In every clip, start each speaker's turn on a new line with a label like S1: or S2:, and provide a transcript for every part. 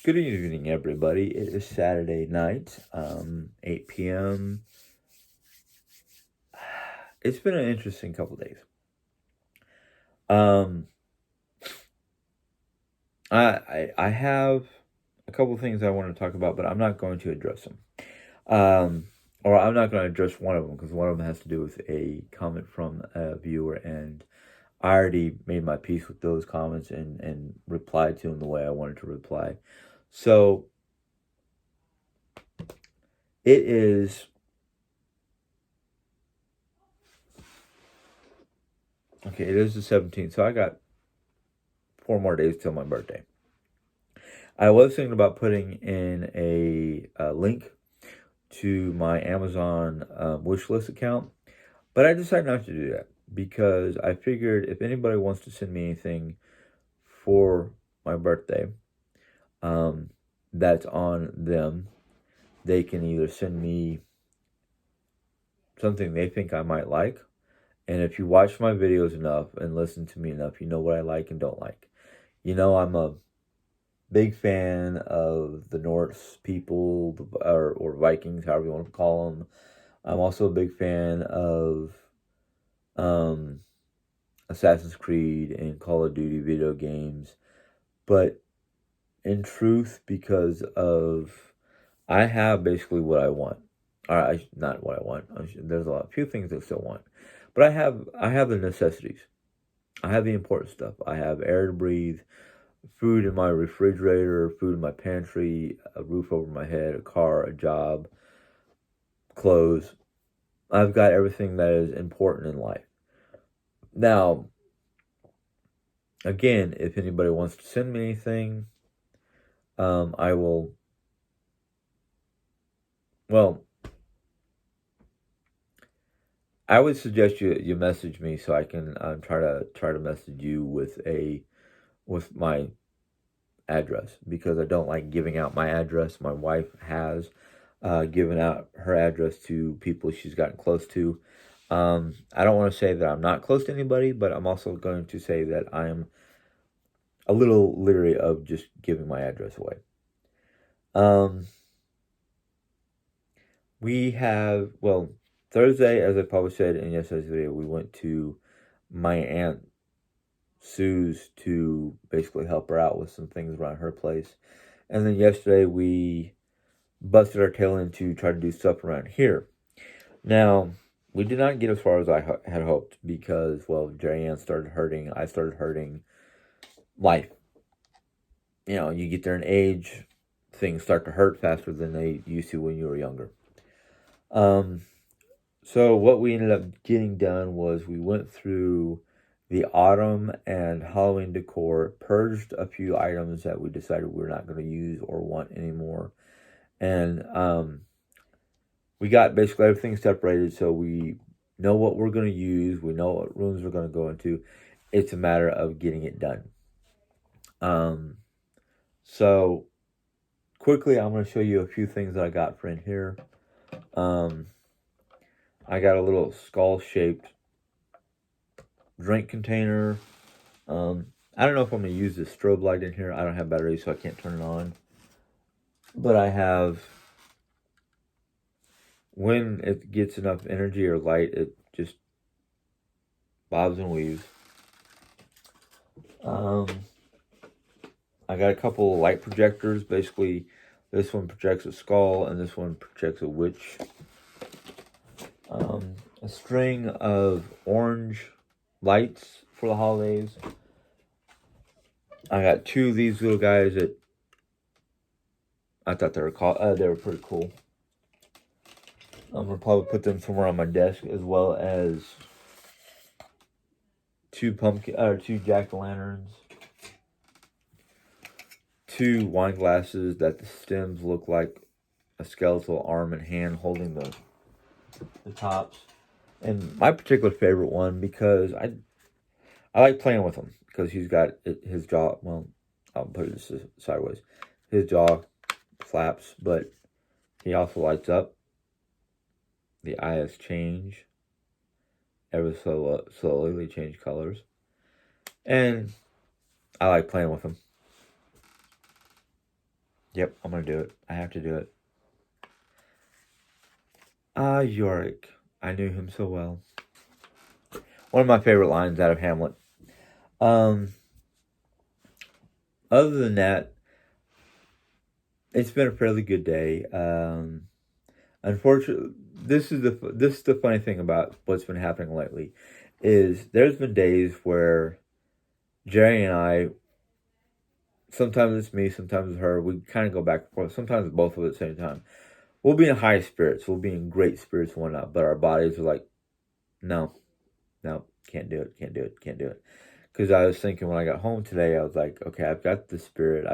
S1: Good evening, everybody. It is Saturday night, 8 p.m. It's been an interesting couple days. Um, I have a couple things I want to talk about, but I'm not going to address them. Or I'm not going to address one of them because one of them has to do with a comment from a viewer, and I already made my peace with those comments and replied to them the way I wanted to reply. So it is. Okay, it is the 17th, so I got 4 more days till my birthday. I was thinking about putting in a link to my Amazon wish list account, but I decided not to do that because I figured if anybody wants to send me anything for my birthday, that's on them. They can either send me something they think I might like, and if you watch my videos enough and listen to me enough, you know what I like and don't like. You know, I'm a big fan of the Norse people, or Vikings, however you want to call them. I'm also a big fan of um, Assassin's Creed and Call of Duty video games. But in truth, because of I have basically what I want. Not what I want. There's a few things I still want, but I have the necessities. I have the important stuff. I have air to breathe, food in my refrigerator, food in my pantry, a roof over my head, a car, a job, clothes. I've got everything that is important in life. Now, again, if anybody wants to send me anything, I will. Well, I would suggest you message me so I can try to message you with my address, because I don't like giving out my address. My wife has given out her address to people she's gotten close to. I don't want to say that I'm not close to anybody, but I'm also going to say that I'm a little leery of just giving my address away. Um, well, Thursday, as I probably said in yesterday's video, we went to my Aunt Sue's to basically help her out with some things around her place. And then yesterday we busted our tail in to try to do stuff around here. Now, we did not get as far as I had hoped because, well, Jerry Ann started hurting. I started hurting. Life. You know, you get there in age, things start to hurt faster than they used to when you were younger. So what we ended up getting done was we went through the autumn and Halloween decor, purged a few items that we decided we were not going to use or want anymore, and we got basically everything separated so we know what we're going to use, we know what rooms we're going to go into. It's a matter of getting it done. So quickly, I'm going to show you a few things that I got for in here. I got a little skull-shaped drink container. I don't know if I'm going to use this strobe light in here. I don't have batteries, so I can't turn it on. But I have, when it gets enough energy or light, it just bobs and weaves. I got a couple of light projectors. Basically, this one projects a skull, and this one projects a witch. A string of orange lights for the holidays. I got two of these little guys that I thought they were pretty cool. I'm gonna probably put them somewhere on my desk, as well as two jack-o'-lanterns, two wine glasses that the stems look like a skeletal arm and hand holding the tops, and my particular favorite one, because I like playing with him, because he's got his jaw. Well, I'll put it sideways. His jaw flaps, but he also lights up. The eyes change ever so slowly. They change colors, and I like playing with him. Yep, I'm gonna do it. I have to do it. Ah, Yorick. I knew him so well. One of my favorite lines out of Hamlet. Um, Other than that, it's been a fairly good day. Unfortunately, this is the funny thing about what's been happening lately, is there's been days where Jerry and I, sometimes it's me, sometimes it's her. We kind of go back and forth. Sometimes it's both of us at the same time. We'll be in high spirits. We'll be in great spirits and whatnot. But our bodies are like, no, no, can't do it, can't do it, can't do it. Because I was thinking when I got home today, I was like, okay, I've got the spirit.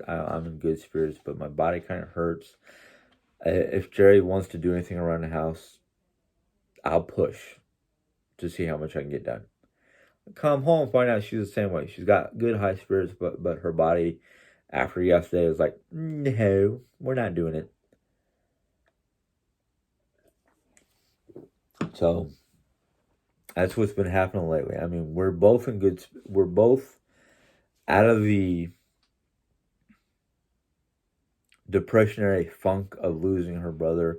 S1: I'm in good spirits, but my body kind of hurts. If Jerry wants to do anything around the house, I'll push to see how much I can get done. Come home, find out she's the same way. She's got good high spirits, but her body after yesterday was like, no, we're not doing it. So that's what's been happening lately. I mean, we're both in good. We're both out of the depressionary funk of losing her brother,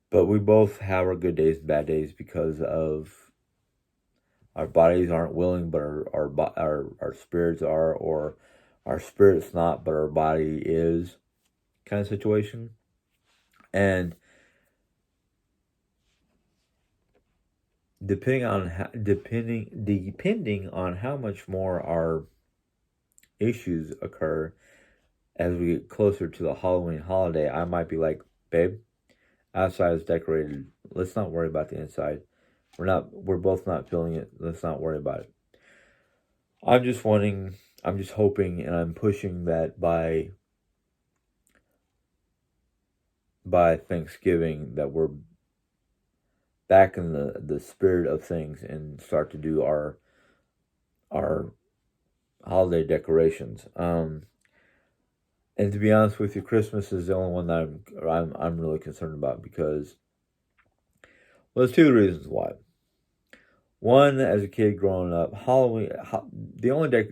S1: but we both have our good days and bad days because of our bodies aren't willing, but our spirits are, or our spirit's not, but our body is, kind of situation. And depending on how much more our issues occur as we get closer to the Halloween holiday, I might be like, babe, outside is decorated. Let's not worry about the inside. We're both not feeling it. Let's not worry about it. I'm just wanting, I'm just hoping and I'm pushing that by Thanksgiving that we're back in the spirit of things and start to do our holiday decorations. And to be honest with you, Christmas is the only one that I'm really concerned about because, well, there's two reasons why. One, as a kid growing up, Halloween, the only day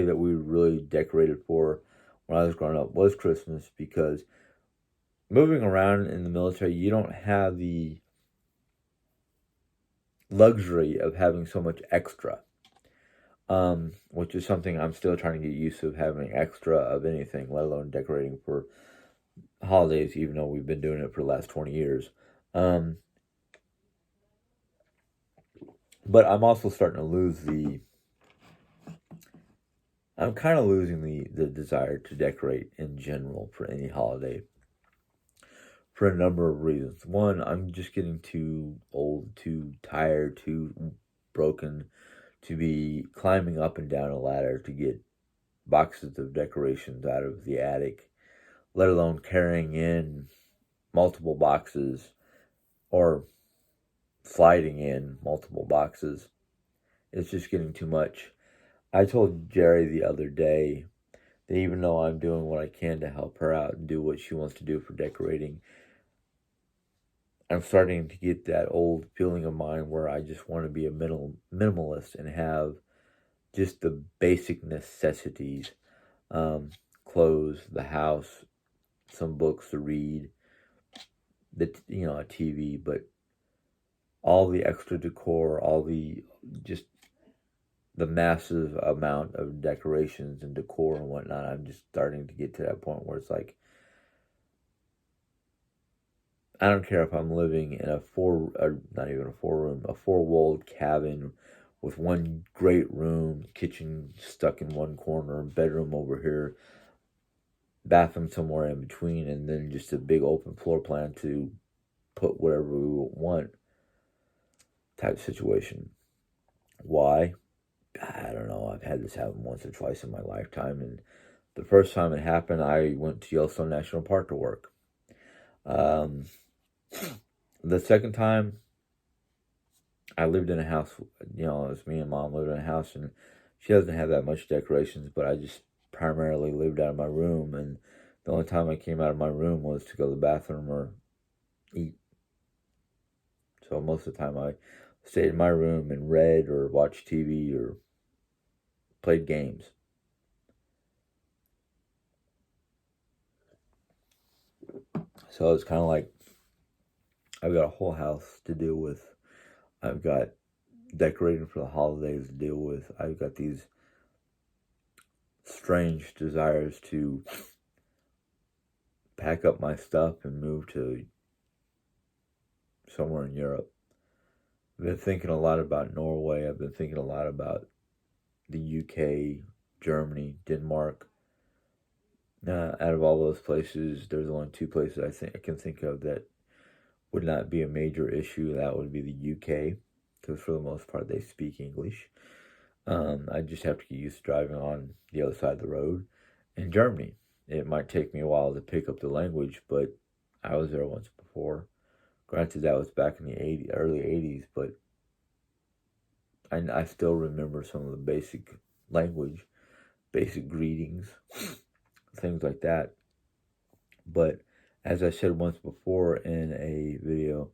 S1: that we really decorated for when I was growing up was Christmas, because moving around in the military, you don't have the luxury of having so much extra, which is something I'm still trying to get used to, having extra of anything, let alone decorating for holidays, even though we've been doing it for the last 20 years. Um, but I'm also starting to I'm kind of losing the desire to decorate in general for any holiday for a number of reasons. One, I'm just getting too old, too tired, too broken to be climbing up and down a ladder to get boxes of decorations out of the attic, let alone carrying in multiple boxes or sliding in multiple boxes. It's just getting too much. I told Jerry the other day that even though I'm doing what I can to help her out and do what she wants to do for decorating, I'm starting to get that old feeling of mine where I just want to be a minimalist and have just the basic necessities, um, clothes, the house, some books to read, a TV, but all the extra decor, all the just the massive amount of decorations and decor and whatnot. I'm just starting to get to that point where it's like, I don't care if I'm living in not even a four-room, a four-walled cabin with one great room, kitchen stuck in one corner, bedroom over here, bathroom somewhere in between, and then just a big open floor plan to put whatever we want type situation. Why? I don't know. I've had this happen once or twice in my lifetime, and the first time it happened, I went to Yellowstone National Park to work. Um, the second time, I lived in a house. It was me and mom lived in a house, and she doesn't have that much decorations, but I just primarily lived out of my room, and the only time I came out of my room was to go to the bathroom or eat. So most of the time, I stayed in my room and read or watched TV or played games. So it's kind of like I've got a whole house to deal with. I've got decorating for the holidays to deal with. I've got these strange desires to pack up my stuff and move to somewhere in Europe. I've been thinking a lot about Norway. I've been thinking a lot about the UK, Germany, Denmark. Out of all those places, there's only two places I can think of that would not be a major issue. That would be the UK, because for the most part they speak English. I just have to get used to driving on the other side of the road. In Germany, it might take me a while to pick up the language, but I was there once before. Granted, that was back in the early 80s, but I still remember some of the basic language, basic greetings, things like that. But as I said once before in a video,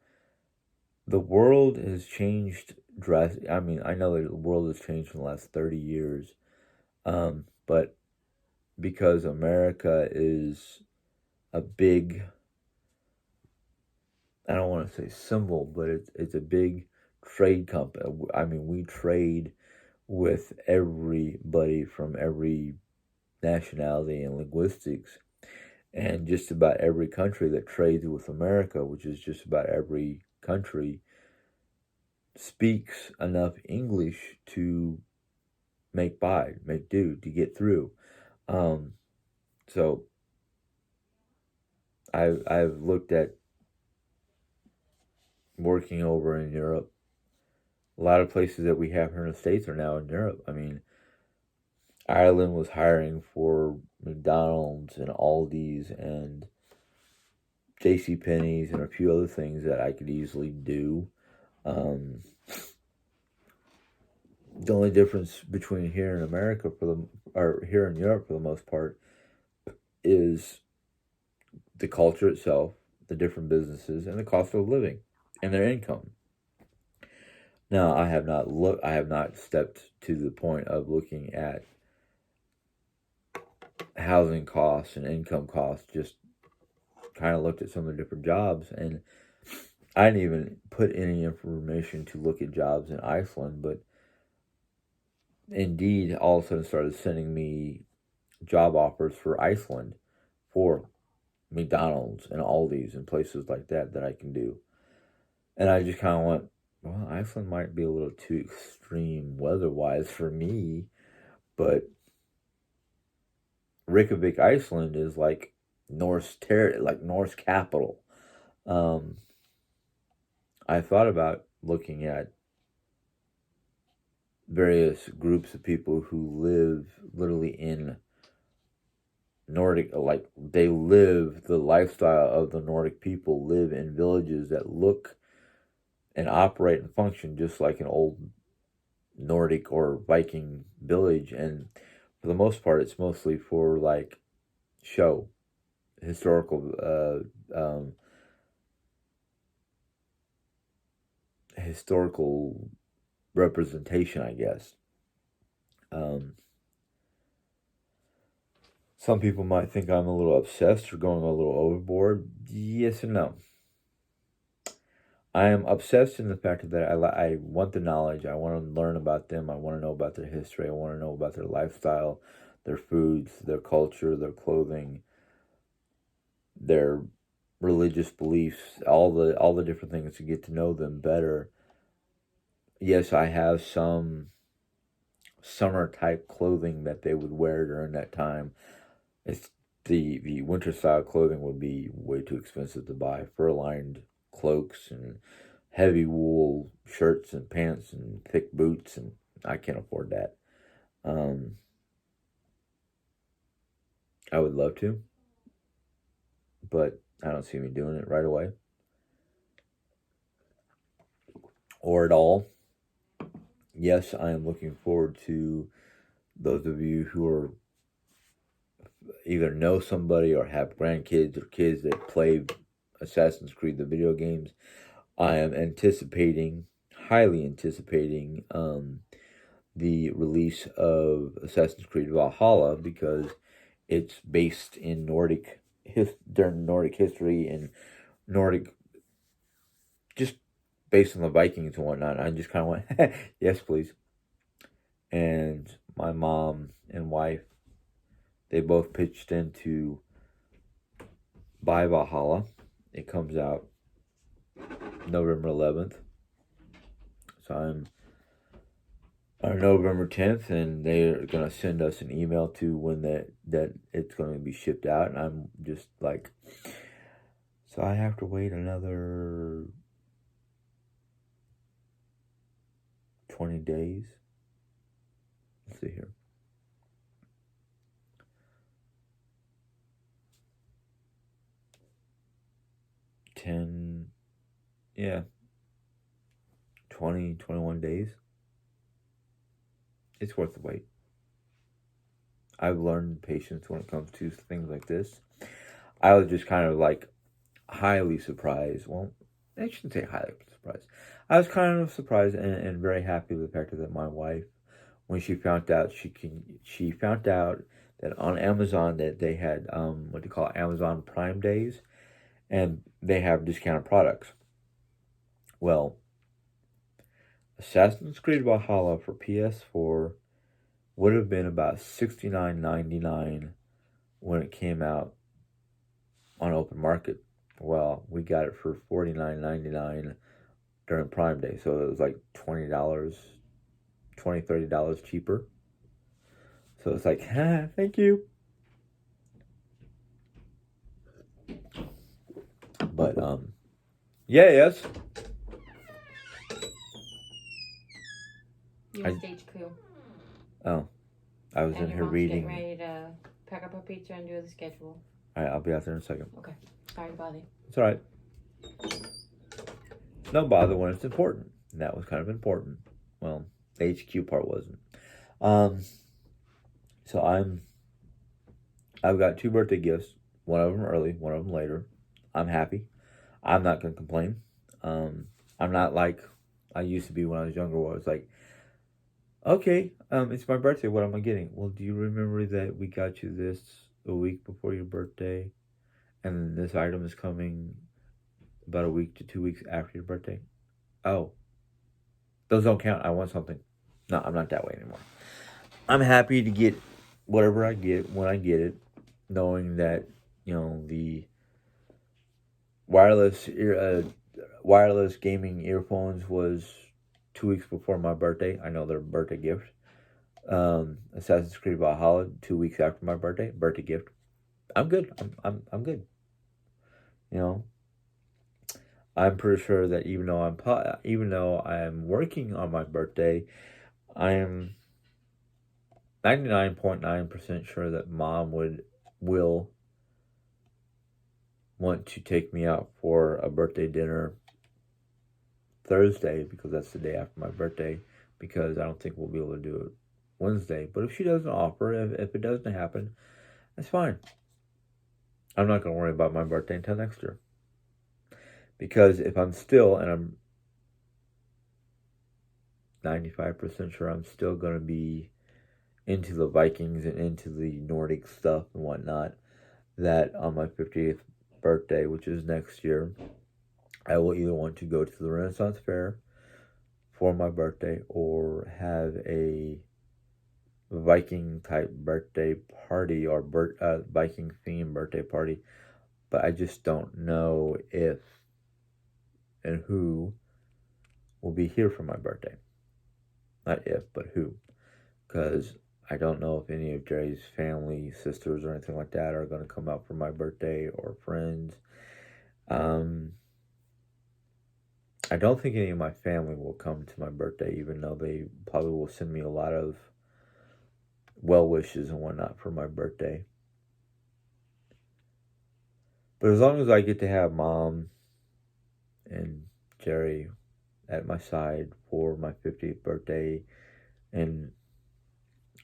S1: the world has changed drastically. I mean, I know that the world has changed in the last 30 years, but because America is a big, I don't want to say symbol, but it's a big trade company. I mean, we trade with everybody from every nationality and linguistics, and just about every country that trades with America, which is just about every country, speaks enough English to make do, to get through. Um, so I've looked at working over in Europe. A lot of places that we have here in the States are now in Europe. I mean, Ireland was hiring for McDonald's and Aldi's and J.C. Penney's and a few other things that I could easily do. Um, the only difference between here in America or here in Europe for the most part is the culture itself, the different businesses, and the cost of living and their income. Now, I have not stepped to the point of looking at housing costs and income costs. Just kind of looked at some of the different jobs, and I didn't even put any information to look at jobs in Iceland, but Indeed all of a sudden started sending me job offers for Iceland, for McDonald's and Aldi's and places like that that I can do. And I just kind of went, well, Iceland might be a little too extreme weather-wise for me, but Reykjavik, Iceland is like Norse capital. Um, I thought about looking at various groups of people who live literally in Nordic, like they live the lifestyle of the Nordic people, live in villages that look and operate and function just like an old Nordic or Viking village. And for the most part, it's mostly for like show, historical, historical representation, I guess. Um, some people might think I'm a little obsessed or going a little overboard. Yes and no. I am obsessed in the fact that I want the knowledge. I want to learn about them. I want to know about their history. I want to know about their lifestyle, their foods, their culture, their clothing, their religious beliefs, all the different things to get to know them better. Yes, I have some summer type clothing that they would wear during that time. It's the winter style clothing would be way too expensive to buy. Fur lined cloaks and heavy wool shirts and pants and thick boots, and I can't afford that. Um, I would love to, but I don't see me doing it right away or at all. Yes, I am looking forward to those of you who are either know somebody or have grandkids or kids that play Assassin's Creed, the video games. I am highly anticipating, the release of Assassin's Creed Valhalla because it's based in Nordic during Nordic history and Nordic, just based on the Vikings and whatnot. I just kind of went, yes, please. And my mom and wife, they both pitched in to buy Valhalla. It comes out November 11th. So I'm on November 10th, and they're going to send us an email to when that it's going to be shipped out. And I'm just like, so I have to wait another 20 days. Let's see here. 10, yeah, 20, 21 days. It's worth the wait. I've learned patience when it comes to things like this. I was just kind of like highly surprised. Well, I shouldn't say highly surprised. I was kind of surprised and very happy with the fact that my wife, when she found out she found out that on Amazon that they had what they call Amazon Prime Days, and they have discounted products. Well, Assassin's Creed Valhalla for PS4 would have been about $69.99 when it came out on open market. Well, we got it for $49.99 during Prime Day, so it was like $20, $30 cheaper. So it's like, thank you. But yeah, yes.
S2: You're stage crew.
S1: Oh, I was
S2: and
S1: in
S2: your
S1: here
S2: mom's
S1: reading.
S2: Getting ready to pack up her pizza and do the schedule.
S1: All right, I'll be out there in a second.
S2: Okay. Sorry to bother you.
S1: It's all right. No bother when it's important. And that was kind of important. Well, the HQ part wasn't. So I've got 2 birthday gifts. One of them early, one of them later. I'm happy. I'm not gonna complain. I'm not like I used to be when I was younger, where I was like, okay, it's my birthday. What am I getting? Well, do you remember that we got you this a week before your birthday, and this item is coming about a week to 2 weeks after your birthday? Oh, those don't count. I want something. No, I'm not that way anymore. I'm happy to get whatever I get when I get it, knowing that the wireless gaming earphones was 2 weeks before my birthday. I know they're a birthday gift. Assassin's Creed Valhalla 2 weeks after my birthday gift. I'm good. I'm good. I'm pretty sure that even though I'm working on my birthday, I am 99.9% sure that mom will want to take me out for a birthday dinner Thursday, because that's the day after my birthday, because I don't think we'll be able to do it Wednesday. But if she doesn't offer, if it doesn't happen, that's fine. I'm not going to worry about my birthday until next year. Because if I'm still, and I'm 95% sure I'm still going to be into the Vikings and into the Nordic stuff and whatnot, that on my 50th birthday, which is next year, I will either want to go to the Renaissance Fair for my birthday or have a Viking type birthday party or Viking themed birthday party. But I just don't know if and who will be here for my birthday. Not if, but who. Because I don't know if any of Jerry's family, sisters, or anything like that are going to come out for my birthday, or friends. I don't think any of my family will come to my birthday, even though they probably will send me a lot of well wishes and whatnot for my birthday. But as long as I get to have mom and Jerry at my side for my 50th birthday, and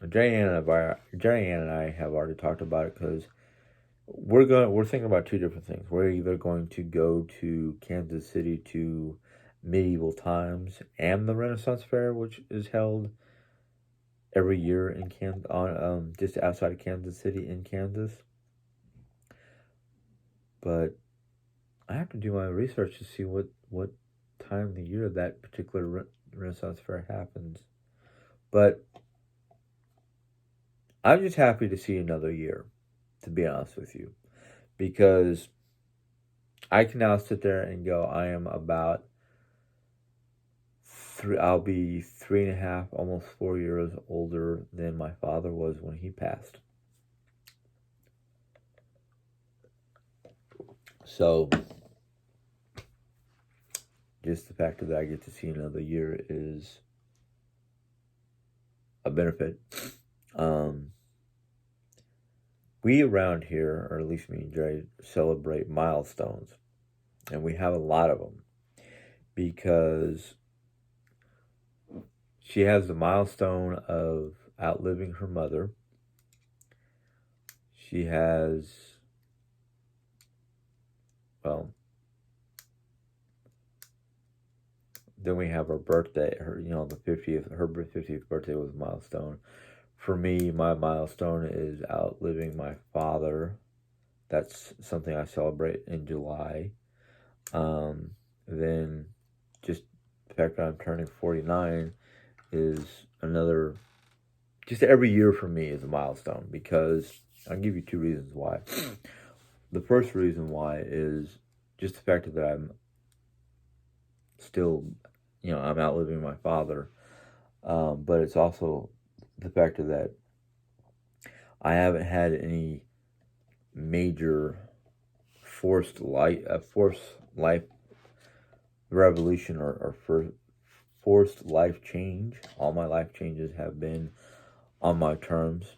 S1: Jerry and I have already talked about it, because we're thinking about 2 different things. We're either going to go to Kansas City to medieval times and the Renaissance Fair, which is held every year in just outside of Kansas City in Kansas, but I have to do my research to see what time of the year that particular Renaissance fair happens. But I'm just happy to see another year, to be honest with you, because I can now sit there and go, I am about three. I'll be 3.5, almost 4 years older than my father was when he passed. So, just the fact that I get to see another year is a benefit. We around here, or at least me and Jerry, celebrate milestones, and we have a lot of them because she has the milestone of outliving her mother. She has, well, then we have her birthday. Her, the 50th. Her 50th birthday was a milestone. For me, my milestone is outliving my father. That's something I celebrate in July. Then, just the fact that I'm turning 49 is another. Just every year for me is a milestone because I'll give you two reasons why. The first reason why is just the fact that I'm still, I'm outliving my father. But it's also the fact that I haven't had any major forced life revolution or forced life change. All my life changes have been on my terms.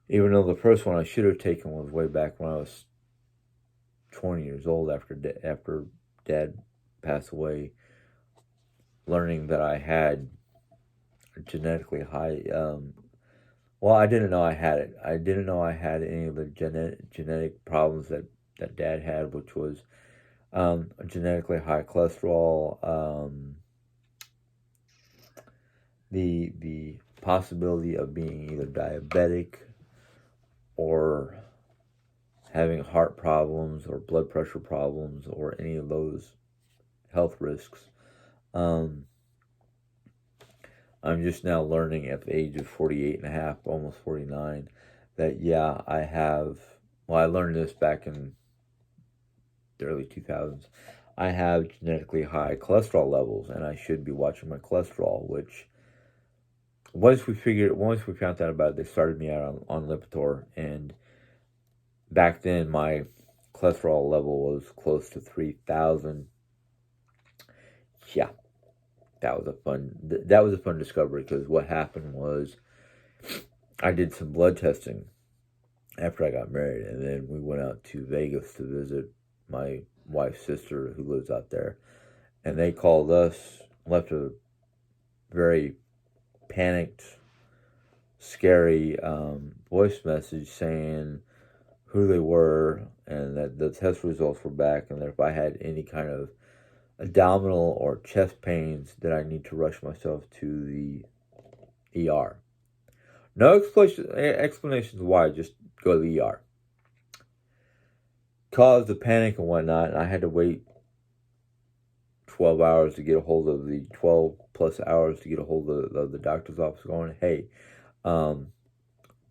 S1: Even though the first one I should have taken was way back when I was 20 years old after Dad passed away, learning that I had genetically high. Well, I didn't know I had it. I didn't know I had any of the genetic problems that Dad had, which was genetically high cholesterol, the possibility of being either diabetic or having heart problems or blood pressure problems or any of those health risks. I'm just now learning at the age of 48 and a half, almost 49, that yeah, I have, well, I learned this back in the early 2000s. I have genetically high cholesterol levels and I should be watching my cholesterol, which once we found out about it, they started me out on Lipitor, and back then my cholesterol level was close to 3,000. Yeah, that was a fun discovery because what happened was I did some blood testing after I got married, and then we went out to Vegas to visit my wife's sister who lives out there, and they called us, left a very panicked, scary voice message saying who they were and that the test results were back, and that if I had any kind of abdominal or chest pains, that I need to rush myself to the ER. No explanations why, just go to the ER. Caused the panic and whatnot, and I had to wait 12 hours to get a hold of the 12 plus hours to get a hold of the doctor's office going, hey,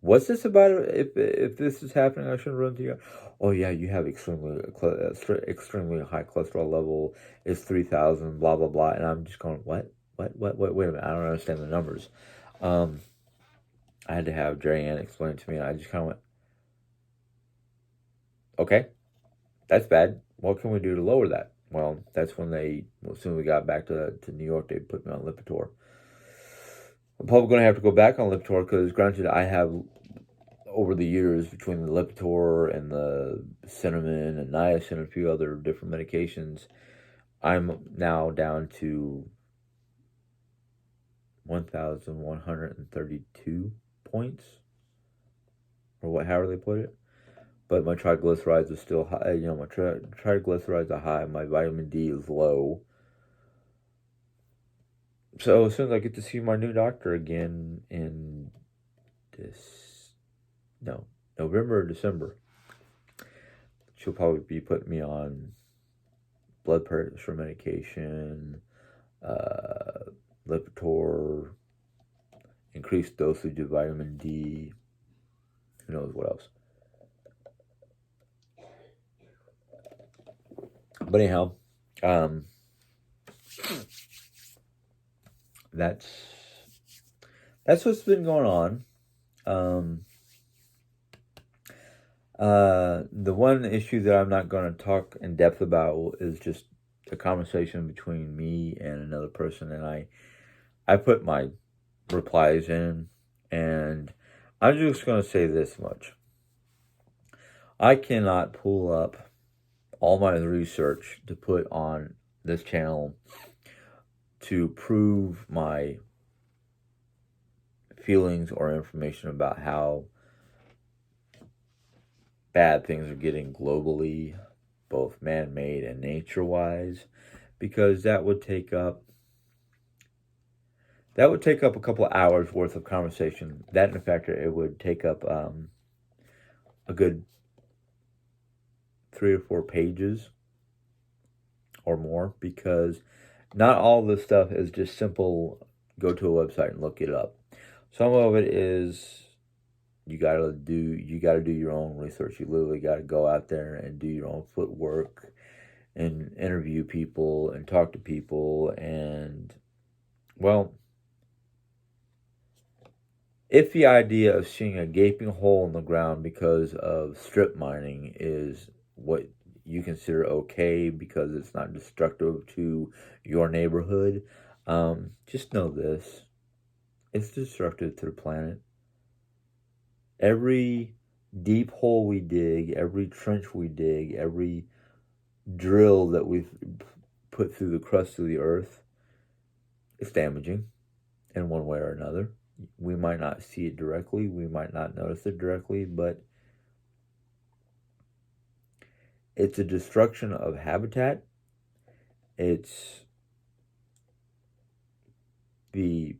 S1: what's this about? If this is happening, I shouldn't run to you. Oh yeah, you have extremely high cholesterol level. It's 3,000. Blah blah blah. And I'm just going, what? Wait a minute. I don't understand the numbers. I had to have Jerry Ann explain it to me, and I just kind of went, okay, that's bad. What can we do to lower that? Well, that's when as soon as we got back to New York, they put me on Lipitor. I'm probably going to have to go back on Lipitor because, granted, I have over the years between the Lipitor and the cinnamon and niacin and a few other different medications, I'm now down to 1,132 points, or however they put it. But my triglycerides are still high. My triglycerides are high. My vitamin D is low. So as soon as I get to see my new doctor again in November or December. She'll probably be putting me on blood pressure medication, uh, Lipitor, increased dosage of vitamin D, who knows what else. But anyhow, um, that's what's been going on. The one issue that I'm not going to talk in depth about is just a conversation between me and another person, and I put my replies in, and I'm just going to say this much. I cannot pull up all my research to put on this channel to prove my feelings or information about how bad things are getting globally, both man-made and nature-wise, because that would take up a couple of hours worth of conversation. That, in fact, it would take up a good 3 or 4 pages or more, because not all this stuff is just simple go to a website and look it up. Some of it is you gotta do your own research. You literally gotta go out there and do your own footwork and interview people and talk to people. And well, if the idea of seeing a gaping hole in the ground because of strip mining is what you consider okay because it's not destructive to your neighborhood, just know this: it's destructive to the planet. Every deep hole we dig, every trench we dig, every drill that we put through the crust of the earth, it's damaging in one way or another. We might not see it directly, we might not notice it directly, but it's a destruction of habitat. It's the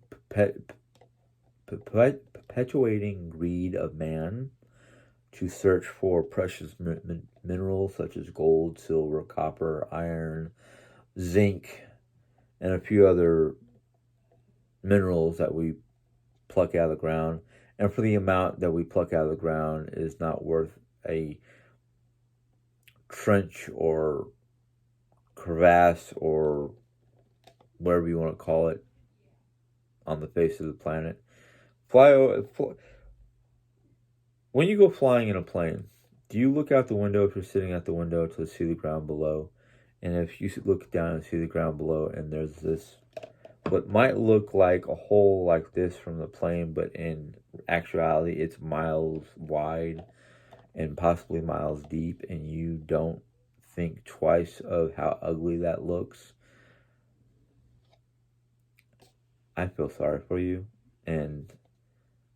S1: perpetuating greed of man to search for precious minerals such as gold, silver, copper, iron, zinc, and a few other minerals that we pluck out of the ground. And for the amount that we pluck out of the ground is not worth a trench or crevasse or whatever you want to call it on the face of the planet. When you go flying in a plane, do you look out the window if you're sitting at the window to see the ground below? And if you look down and see the ground below and there's this, what might look like a hole like this from the plane, but in actuality it's miles wide and possibly miles deep, and you don't think twice of how ugly that looks, I feel sorry for you. And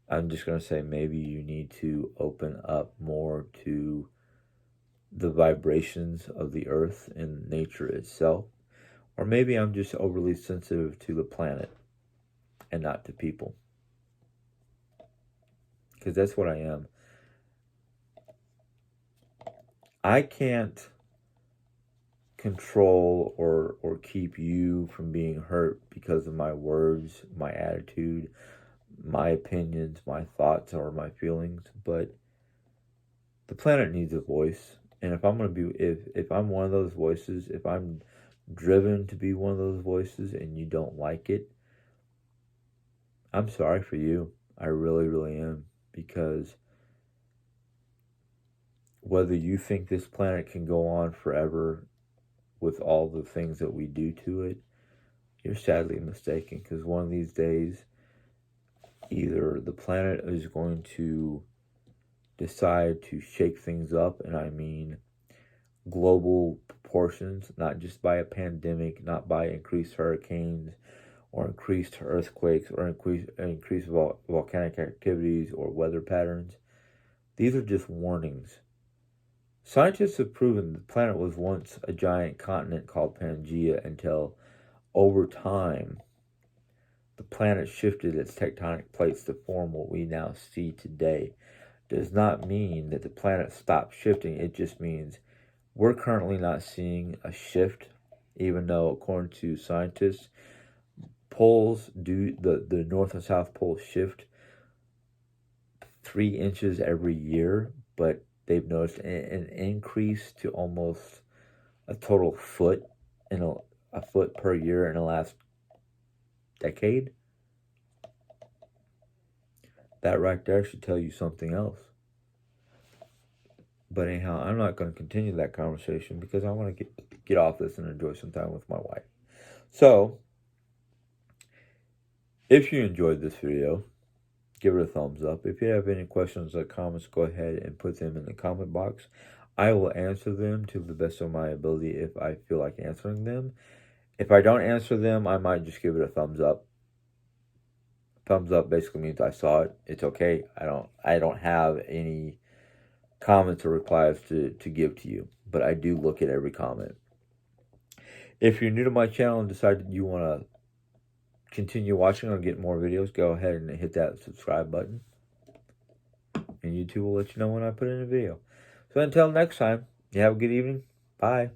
S1: I'm just going to say maybe you need to open up more to the vibrations of the earth and nature itself. Or maybe I'm just overly sensitive to the planet and not to people. Because that's what I am. I can't control or keep you from being hurt because of my words, my attitude, my opinions, my thoughts, or my feelings, but the planet needs a voice. And if I'm going to be, if I'm one of those voices, if I'm driven to be one of those voices and you don't like it, I'm sorry for you. I really, really am. Because whether you think this planet can go on forever with all the things that we do to it, you're sadly mistaken. Because one of these days, either the planet is going to decide to shake things up, and I mean global proportions, not just by a pandemic, not by increased hurricanes or increased earthquakes or increased volcanic activities or weather patterns. These are just warnings. Scientists have proven the planet was once a giant continent called Pangea until, over time, the planet shifted its tectonic plates to form what we now see today. does not mean that the planet stopped shifting. It just means we're currently not seeing a shift, even though, according to scientists, poles do the North and South poles shift 3 inches every year, but they've noticed an increase to almost a total foot in a foot per year in the last decade. That right there should tell you something else. But anyhow, I'm not going to continue that conversation because I want to get off this and enjoy some time with my wife. So, if you enjoyed this video, give it a thumbs up. If you have any questions or comments, go ahead and put them in the comment box. I will answer them to the best of my ability if I feel like answering them. If I don't answer them, I might just give it a thumbs up. Thumbs up basically means I saw it. It's okay. I don't have any comments or replies to give to you, but I do look at every comment. If you're new to my channel and decide you want to continue watching or get more videos, go ahead and hit that subscribe button. And YouTube will let you know when I put in a video. So until next time, you have a good evening. Bye.